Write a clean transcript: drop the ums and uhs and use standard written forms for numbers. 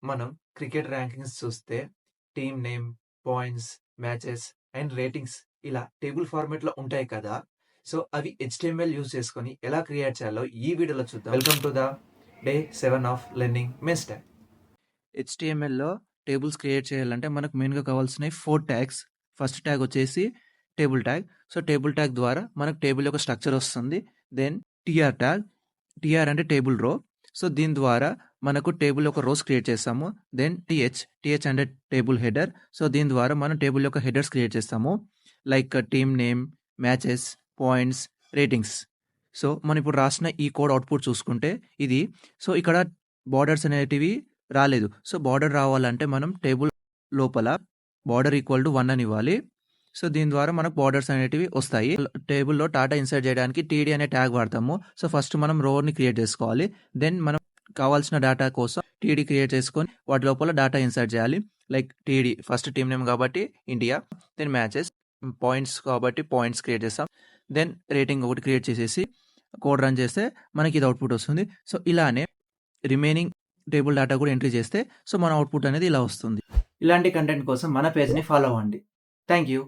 మనం cricket rankings చూస్తే team name, points, matches and ratings ఇలా టేబుల్ ఫార్మాట్‌లో ఉంటాయి కదా! సో, అవి హెచ్‌టీఎంఎల్ యూజ్ చేసుకొని ఎలా క్రియేట్ చేయాలో ఈ వీడియోలో చూద్దాం. Welcome to the day 7 of learning మెన్స్ ట్యాగ్. హెచ్‌టీఎంఎల్‌లో టేబుల్స్ క్రియేట్ చేయాలంటే మనకు మెయిన్‌గా కావాల్సినయి 4 ట్యాగ్స్. ఫస్ట్ ట్యాగ్ వచ్చేసి table tag. So, table tag ద్వారా మనకు టేబుల్ యొక్క స్ట్రక్చర్ వస్తుంది. Then TR tag. టీఆర్ అంటే టేబుల్ రో. సో, దీని ద్వారా మనకు టేబుల్ యొక్క రోస్ క్రియేట్ చేస్తాము. దెన్ టీహెచ్ అంటే టేబుల్ హెడర్. సో, దీని ద్వారా మనం టేబుల్ యొక్క హెడర్స్ క్రియేట్ చేస్తాము. Like team name, matches, points, ratings. So, మనం ఇప్పుడు రాసిన ఈ కోడ్ అవుట్‌పుట్ చూసుకుంటే ఇది. సో, ఇక్కడ బోర్డర్స్ అనేటివి రాలేదు. సో, బోర్డర్ రావాలంటే మనం టేబుల్ లోపల బోర్డర్ ఈక్వల్ టు 1 అని ఇవ్వాలి. సో, దీని ద్వారా మనకు బోర్డర్స్ అనేటివి వస్తాయి. టేబుల్‌లో డాటా ఇన్సర్ట్ చేయడానికి టీడీ అనే ట్యాగ్ వాడతాము. సో, ఫస్ట్ మనం రోని క్రియేట్ చేసుకోవాలి. దెన్ మనం కావాల్సిన డాటా కోసం టీడీ క్రియేట్ చేసుకొని వాటి లోపల డాటా ఇన్సర్ట్ చేయాలి. Like TD first team name కాబట్టి ఇండియా. దెన్ మ్యాచెస్, పాయింట్స్ కాబట్టి పాయింట్స్ క్రియేట్ చేస్తాం. దెన్ రేటింగ్ ఒకటి క్రియేట్ చేసేసి కోడ్ రన్ చేస్తే మనకి ఇది అవుట్‌పుట్ వస్తుంది. సో, ఇలానే రిమైనింగ్ టేబుల్ డాటా కూడా ఎంట్రీ చేస్తే సో, మన అవుట్‌పుట్ అనేది ఇలా వస్తుంది. ఇలాంటి కంటెంట్ కోసం మన పేజ్‌ని ఫాలో అవ్వండి. Thank you.